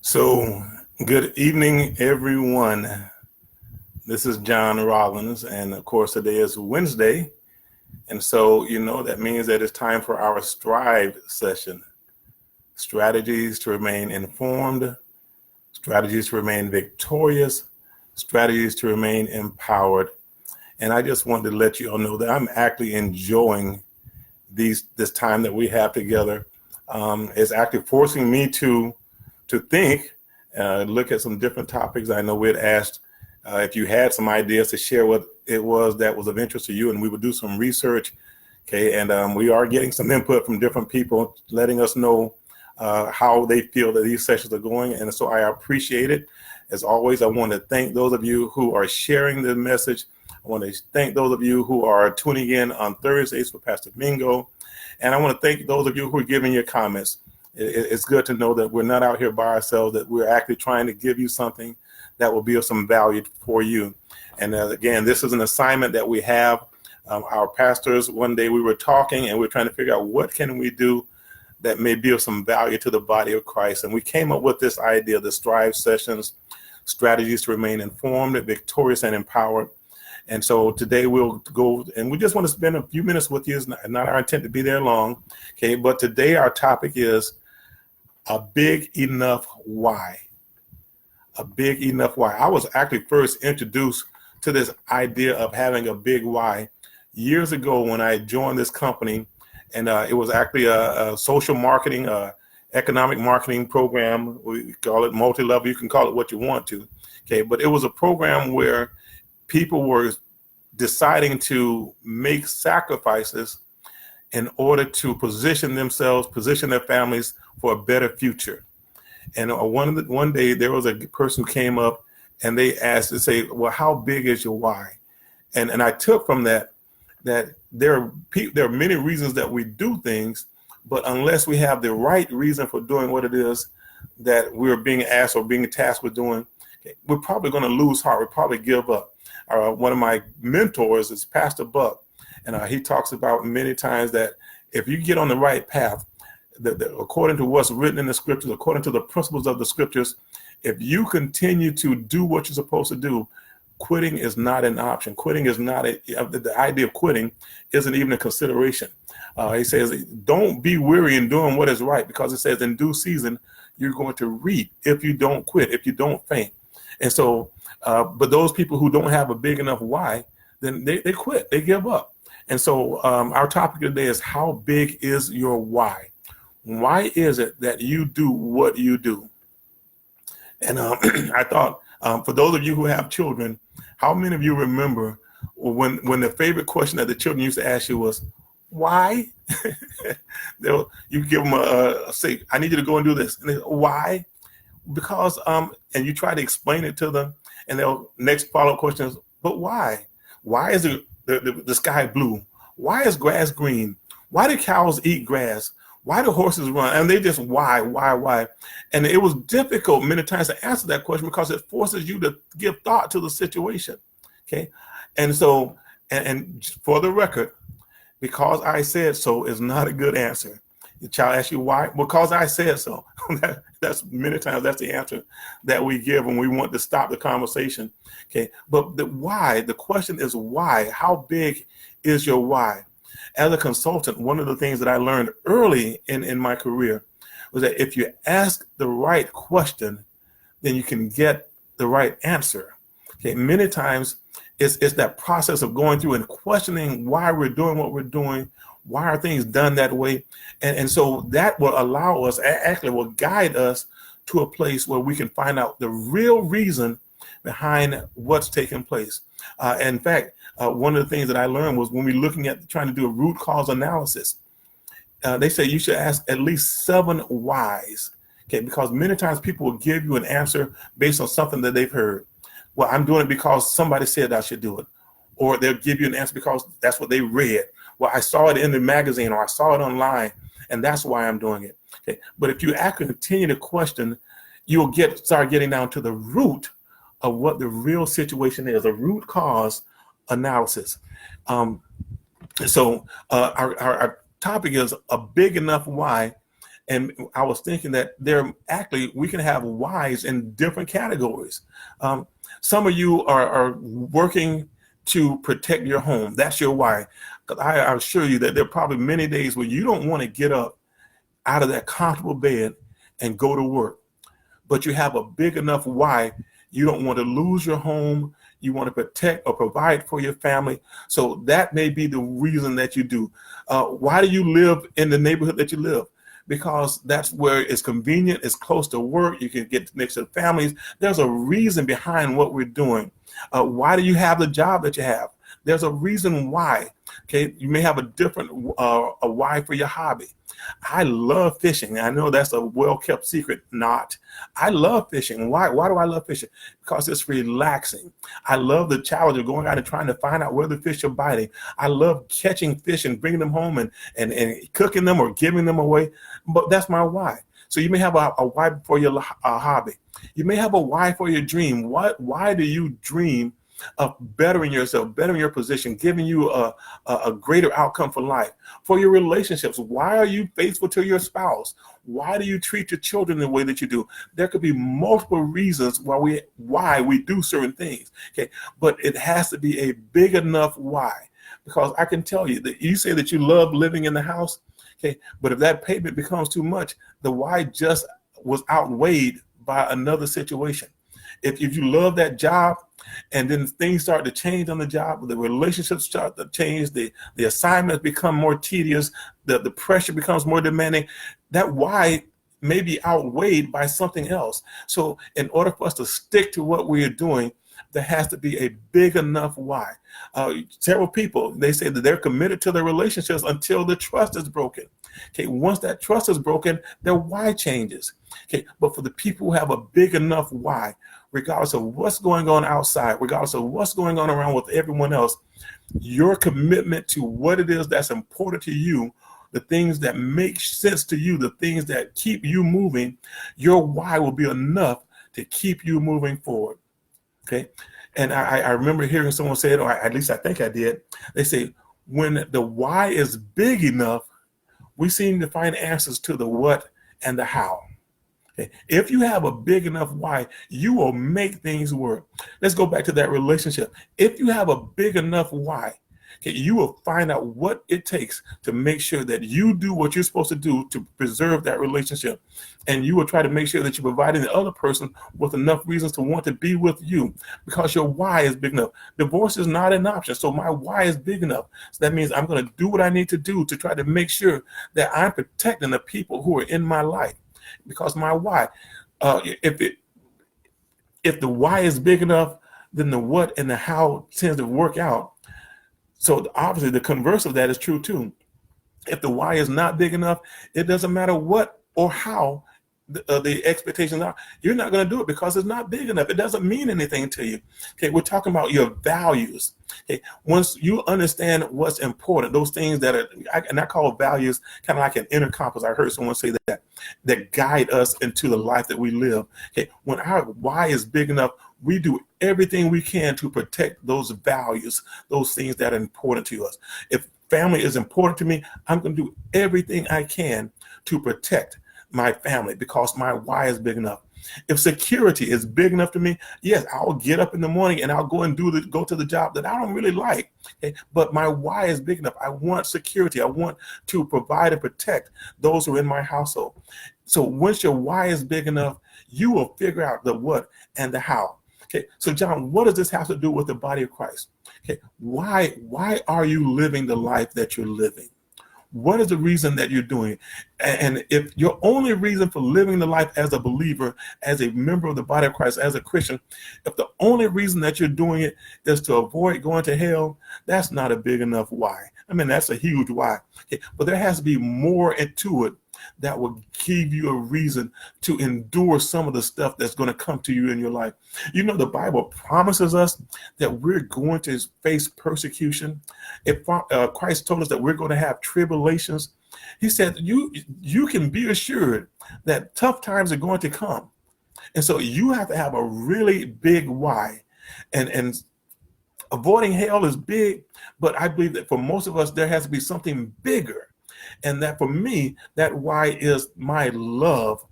So, good evening, everyone. This is John Rollins, and of course, today is Wednesday. And so, that means that it's time for our Strive session. Strategies to remain informed, strategies to remain victorious, strategies to remain empowered. And I just wanted to let you all know that I'm actually enjoying this time that we have together. It's actually forcing me to think, look at some different topics. I know we had asked if you had some ideas to share what it was that was of interest to you, and we would do some research. Okay, and we are getting some input from different people, letting us know how they feel that these sessions are going, and so I appreciate it. As always, I want to thank those of you who are sharing the message. I want to thank those of you who are tuning in on Thursdays for Pastor Mingo, and I want to thank those of you who are giving your comments. It's good to know that we're not out here by ourselves, that we're actually trying to give you something that will be of some value for you. And again, this is an assignment that we have. Our pastors, one day we were talking and we are trying to figure out what can we do that may be of some value to the body of Christ. And we came up with this idea, the Strive sessions, strategies to remain informed, victorious, and empowered. And so today we'll go, and we just want to spend a few minutes with you. It's not our intent to be there long, okay? But today our topic is a big enough why. A big enough why. I was actually first introduced to this idea of having a big why years ago when I joined this company, and it was actually a social marketing, economic marketing program. We call it multi-level. You can call it what you want to, okay? But it was a program where people were deciding to make sacrifices in order to position themselves, position their families for a better future. And one day there was a person who came up and they asked to say, well, how big is your why? And I took from that there are many reasons that we do things, but unless we have the right reason for doing what it is that we're being asked or being tasked with doing, we're probably going to lose heart. We'll probably give up. One of my mentors is Pastor Buck, and he talks about many times that if you get on the right path, according to what's written in the scriptures, according to the principles of the scriptures, if you continue to do what you're supposed to do, quitting is not an option. Quitting is not the idea of quitting isn't even a consideration. He says, don't be weary in doing what is right, because it says in due season, you're going to reap if you don't quit, if you don't faint. And so, but those people who don't have a big enough why, then they quit, they give up. And so our topic today is, how big is your why? Why is it that you do what you do? And I thought, for those of you who have children, how many of you remember when the favorite question that the children used to ask you was, why? You give them say, I need you to go and do this. And they, why? Because, and you try to explain it to them, and they'll next follow-up question is, but why? Why is the sky blue? Why is grass green? Why do cows eat grass? Why do horses run? And they just, why? And it was difficult many times to answer that question because it forces you to give thought to the situation, okay? And so, and for the record, because I said so is not a good answer. The child asks you why? Because I said so. That's many times that's the answer that we give when we want to stop the conversation. Okay, but the why, the question is why? How big is your why? As a consultant, one of the things that I learned early in my career was that if you ask the right question, then you can get the right answer. Okay, many times it's that process of going through and questioning why we're doing what we're doing. Why are things done that way? And so that will allow us, actually will guide us to a place where we can find out the real reason behind what's taking place. In fact, one of the things that I learned was when we're looking at trying to do a root cause analysis, they say you should ask at least 7 whys. Okay, because many times people will give you an answer based on something that they've heard. Well, I'm doing it because somebody said I should do it. Or they'll give you an answer because that's what they read. Well, I saw it in the magazine or I saw it online, and that's why I'm doing it. Okay. But if you actually continue to question, you'll start getting down to the root of what the real situation is, a root cause analysis. So our topic is a big enough why. And I was thinking that we can have whys in different categories. Some of you are working to protect your home. That's your why. Because I assure you that there are probably many days where you don't want to get up out of that comfortable bed and go to work, but you have a big enough why. You don't want to lose your home. You want to protect or provide for your family. So that may be the reason that you do. Why do you live in the neighborhood that you live? Because that's where it's convenient, it's close to work, you can get next to families. There's a reason behind what we're doing. Why do you have the job that you have? There's a reason why. Okay, you may have a different a why for your hobby. I love fishing. I know that's a well-kept secret. Not. I love fishing. Why? Why do I love fishing? Because it's relaxing. I love the challenge of going out and trying to find out where the fish are biting. I love catching fish and bringing them home and cooking them or giving them away. But that's my why. So you may have a why for your hobby. You may have a why for your dream. Why do you dream of bettering yourself, bettering your position, giving you a greater outcome for life? For your relationships, why are you faithful to your spouse? Why do you treat your children the way that you do? There could be multiple reasons why we do certain things. Okay, but it has to be a big enough why. Because I can tell you that you say that you love living in the house, okay, but if that payment becomes too much, the why just was outweighed by another situation. If you love that job and then things start to change on the job, the relationships start to change, the assignments become more tedious, the pressure becomes more demanding, that why may be outweighed by something else. So in order for us to stick to what we are doing, there has to be a big enough why. Several people, they say that they're committed to their relationships until the trust is broken. Okay, once that trust is broken, their why changes. Okay, but for the people who have a big enough why, regardless of what's going on outside, regardless of what's going on around with everyone else, your commitment to what it is that's important to you, the things that make sense to you, the things that keep you moving, your why will be enough to keep you moving forward. Okay, and I remember hearing someone say it, or at least I think I did. They say, when the why is big enough, we seem to find answers to the what and the how. Okay. If you have a big enough why, you will make things work. Let's go back to that relationship. If you have a big enough why, okay, you will find out what it takes to make sure that you do what you're supposed to do to preserve that relationship. And you will try to make sure that you're providing the other person with enough reasons to want to be with you, because your why is big enough. Divorce is not an option. So my why is big enough. So that means I'm going to do what I need to do to try to make sure that I'm protecting the people who are in my life. Because my why, if the why is big enough, then the what and the how tends to work out. So obviously the converse of that is true too. If the why is not big enough, it doesn't matter what or how the expectations are. You're not going to do it because it's not big enough. It doesn't mean anything to you. Okay, we're talking about your values. Okay, once you understand what's important, those things that are, and I call values kind of like an inner compass. I heard someone say that guide us into the life that we live. Okay, when our why is big enough, we do everything we can to protect those values, those things that are important to us. If family is important to me, I'm going to do everything I can to protect my family because my why is big enough. If security is big enough to me, yes, I'll get up in the morning and I'll go and go to the job that I don't really like. Okay? But my why is big enough. I want security. I want to provide and protect those who are in my household. So once your why is big enough, you will figure out the what and the how. Okay, so John, what does this have to do with the body of Christ? Okay, why are you living the life that you're living? What is the reason that you're doing it? And if your only reason for living the life as a believer, as a member of the body of Christ, as a Christian, if the only reason that you're doing it is to avoid going to hell, that's not a big enough why. I mean, that's a huge why. Okay, but there has to be more into it that will give you a reason to endure some of the stuff that's going to come to you in your life. You know, the Bible promises us that we're going to face persecution. If Christ told us that we're going to have tribulations, he said, you can be assured that tough times are going to come. And so you have to have a really big why. And avoiding hell is big, but I believe that for most of us, there has to be something bigger And that for me, that why is my love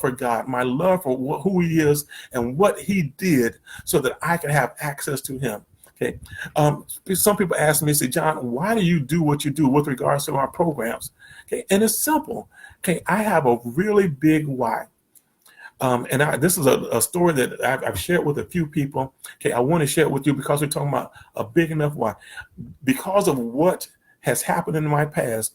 for God, my love for who he is and what he did so that I can have access to him. Okay. Some people ask me, say, John, why do you do what you do with regards to our programs? Okay. And it's simple. Okay. I have a really big why. This is a story that I've shared with a few people. Okay. I want to share it with you because we're talking about a big enough why. Because of what has happened in my past,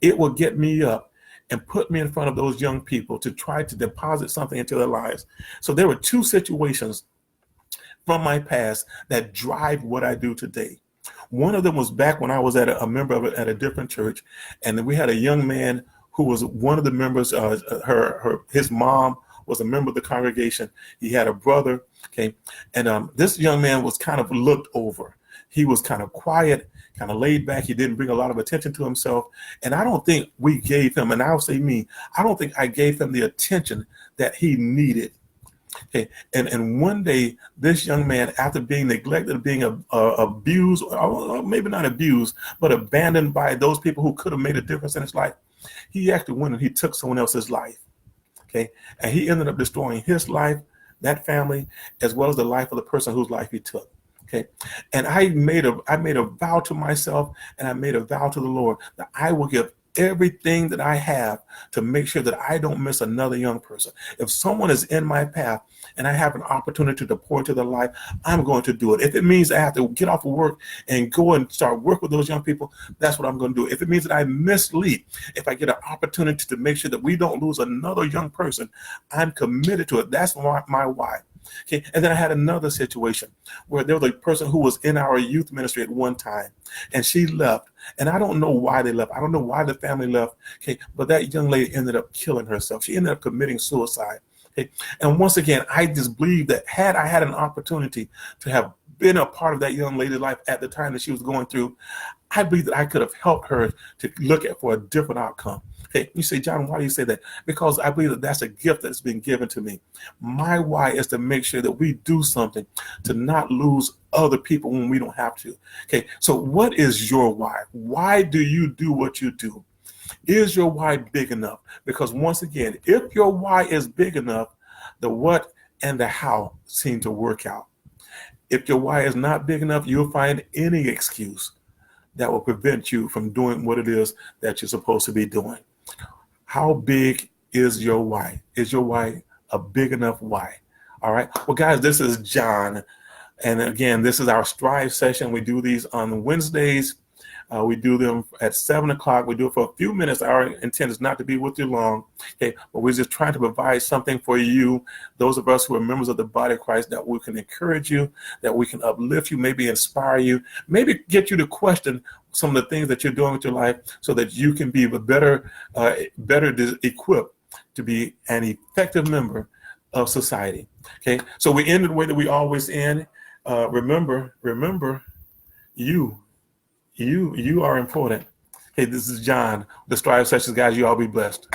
it will get me up and put me in front of those young people to try to deposit something into their lives. So there were two situations from my past that drive what I do today. One of them was back when I was a member of it at a different church, and we had a young man who was one of the members. His mom was a member of the congregation. He had a brother, okay, and this young man was kind of looked over. He was kind of quiet, kind of laid back. He didn't bring a lot of attention to himself, and I don't think we gave him, and I'll say me, I don't think I gave him the attention that he needed. Okay, and one day, this young man, after being neglected, being abused, or maybe not abused, but abandoned by those people who could have made a difference in his life, he actually went and he took someone else's life. Okay, and he ended up destroying his life, that family, as well as the life of the person whose life he took. Okay, and I made a vow to myself, and I made a vow to the Lord that I will give everything that I have to make sure that I don't miss another young person. If someone is in my path and I have an opportunity to pour into their life, I'm going to do it. If it means I have to get off of work and go and start work with those young people, that's what I'm going to do. If it means that I mislead, if I get an opportunity to make sure that we don't lose another young person, I'm committed to it. That's my why. Okay, and then I had another situation where there was a person who was in our youth ministry at one time, and she left. And I don't know why they left. I don't know why the family left. Okay, but that young lady ended up killing herself. She ended up committing suicide. Okay, and once again, I just believe that had I had an opportunity to have been a part of that young lady's life at the time that she was going through, I believe that I could have helped her to look at for a different outcome. Okay, you say, John, why do you say that? Because I believe that that's a gift that's been given to me. My why is to make sure that we do something to not lose other people when we don't have to. Okay, so what is your why? Why do you do what you do? Is your why big enough? Because once again, if your why is big enough, the what and the how seem to work out. If your why is not big enough, you'll find any excuse that will prevent you from doing what it is that you're supposed to be doing. How big is your why? Is your why a big enough why? All right. Well, guys, this is John. And again, this is our Strive session. We do these on Wednesdays. We do them at 7 o'clock. We do it for a few minutes. Our intent is not to be with you long. Okay, but we're just trying to provide something for you, those of us who are members of the body of Christ, that we can encourage you, that we can uplift you, maybe inspire you, maybe get you to question some of the things that you're doing with your life so that you can be better equipped to be an effective member of society. Okay, so we end the way that we always end. Remember, you are important. Hey, this is John, the Strive Sessions, guys. You all be blessed.